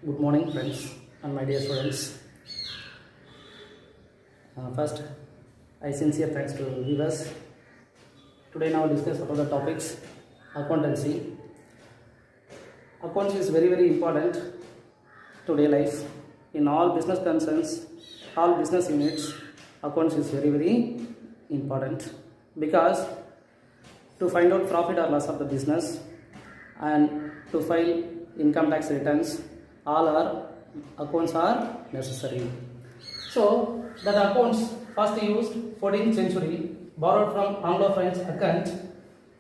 Good morning, friends and my dear students. First, I sincere thanks to viewers. Today, now discuss about the topics accountancy. Accounts is very important today life. In all business concerns, all business units, accounts is very important because to find out profit or loss of the business and to file income tax returns, all our accounts are necessary. So that accounts first used 14th century, borrowed from Anglo-French account,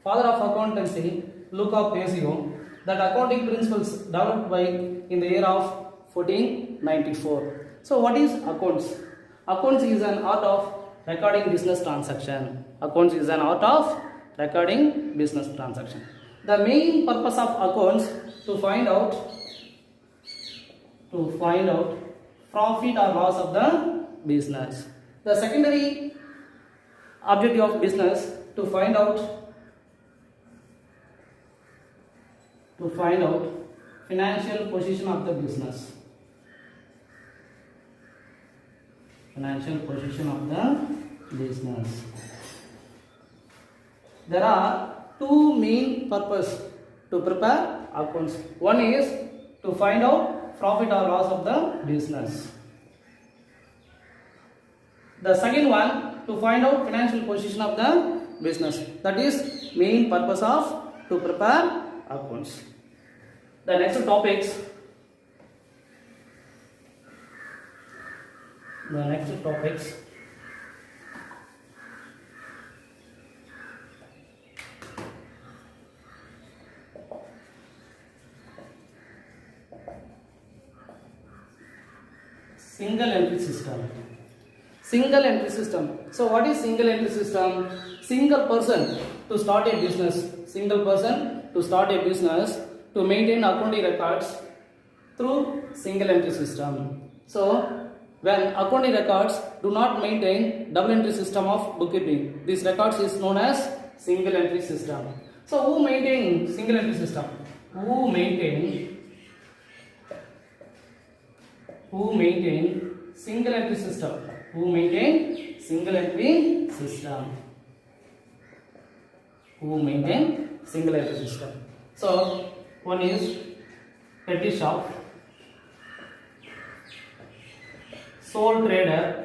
father of accountancy, Luca Paciano, that accounting principles developed by in the year of 1494. So what is accounts? Accounts is an art of recording business transaction. Accounts is an art of recording business transaction. The main purpose of accounts to find out profit or loss of the business. The secondary objective of business to find out financial position of the business. Financial position of the business. There are two main purposes to prepare accounts. One is to find out profit or loss of the business. The second one to find out financial position of the business. That is main purpose of to prepare accounts. The next topics. Single entry system. So what is single entry system? Single person to start a business to maintain accounting records through single entry system. So when accounting records do not maintain double entry system of bookkeeping, this records is known as single entry system. So who maintain single entry system? Who maintain single entry system? So one is petty shop, sole trader,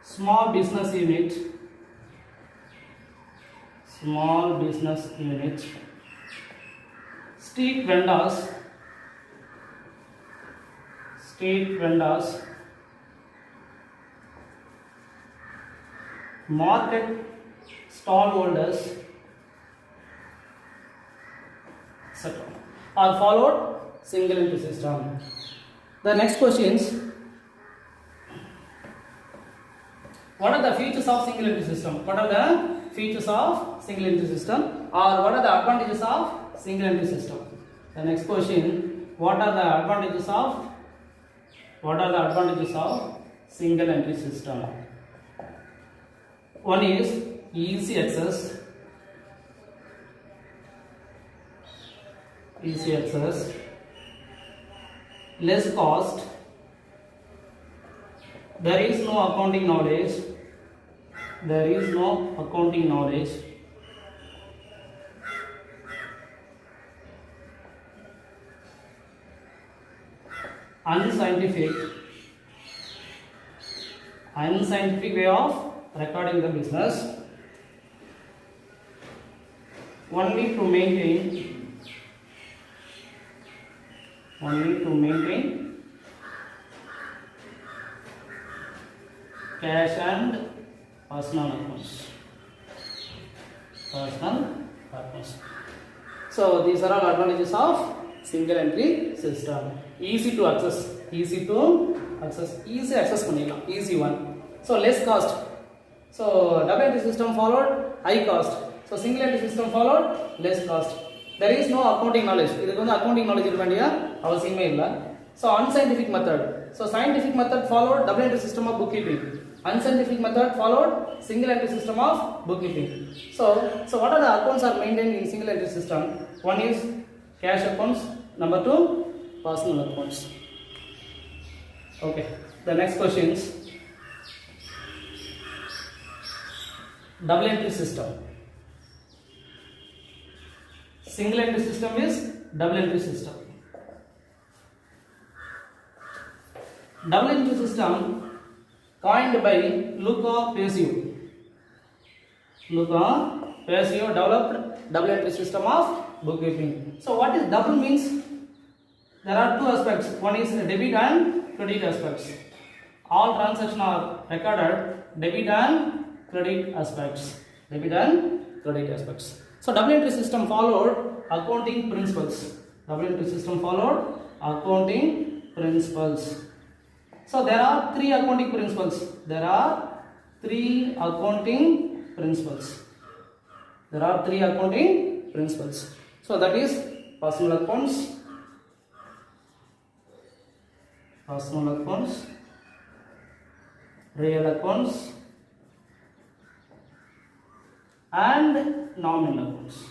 small business unit, street vendors, market stall holders, etc. are followed single entry system. The next questions: what are the features of single entry system? Or what are the advantages of single entry system? The next question: what are the advantages of single entry system? One is easy access, less cost, there is no accounting knowledge, unscientific way of recording the business, only to maintain cash and personal accounts. So these are all advantages of single entry system. Easy access பண்ணிடலாம், easy one. So less cost. So double entry system followed high cost. So single entry system followed less cost. There is no accounting knowledge. இதுக்கு வந்து accounting knowledge இருக்க வேண்டிய அவசியமே இல்ல. So unscientific method. So scientific method followed double entry system of bookkeeping. Unscientific method followed single entry system of bookkeeping. So what are the accounts are maintained in single entry system? One is cash accounts, Number 2, personal accounts. Okay, the next questions. Double entry system. Single entry system is double entry system. Double entry system coined by Luca Pacio. Luca Pacio developed double entry system of bookkeeping. So what is double means? There are two aspects. One is debit and credit aspects. All transactions are recorded debit and credit aspects. Debit and credit aspects. So double entry system followed accounting principles. Double entry system followed accounting principles. So there are 3 accounting principles. There are 3 accounting principles. There are 3 accounting principles. So that is personal accounts, real accounts, and nominal accounts.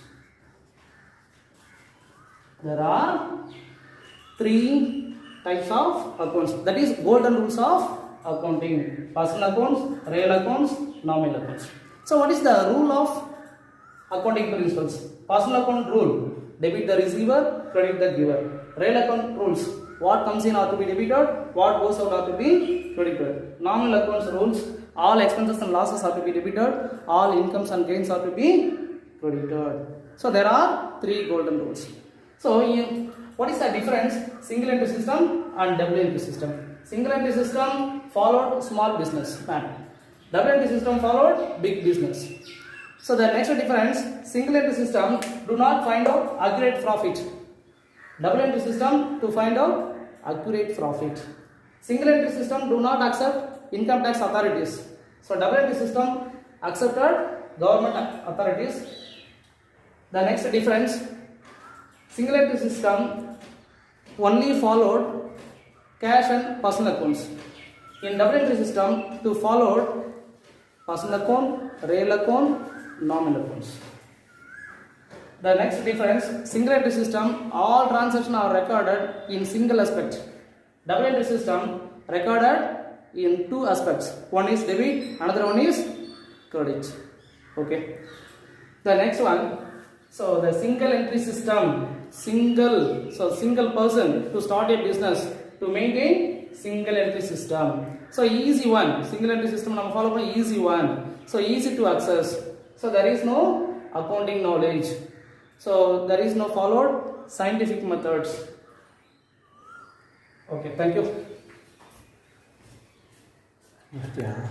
There are 3 types of accounts. That is golden rules of accounting: personal accounts, real accounts, nominal accounts. So what is the rule of accounting principles? Personal account rule: debit the receiver, credit the giver. Real account rules: what comes in are to be debited, what goes out are to be credited. Nominal accounts rules: all expenses and losses are to be debited, all incomes and gains are to be credited. So there are 3 golden rules. So what is the difference? Single entry system and double entry system. Single entry system followed small business man. Double entry system followed big business. So the next difference: single entry system do not find out accurate profit. Double entry system to find out accurate profit. Single entry system do not accept income tax authorities. So double entry system accepted government authorities. The next difference: single entry system only followed cash and personal accounts. In double entry system to followed personal account, real account, nominal accounts. The next difference: single entry system all transactions are recorded in single aspect. Double entry system recorded in 2 aspects. One is debit, another one is credit. Okay. The next one. So the single entry system, single person to start a business, to maintain single entry system. So easy one. Single entry system we follow easy one. So easy to access. So there is no accounting knowledge. So there is no followed scientific methods. Okay, thank you. Yeah.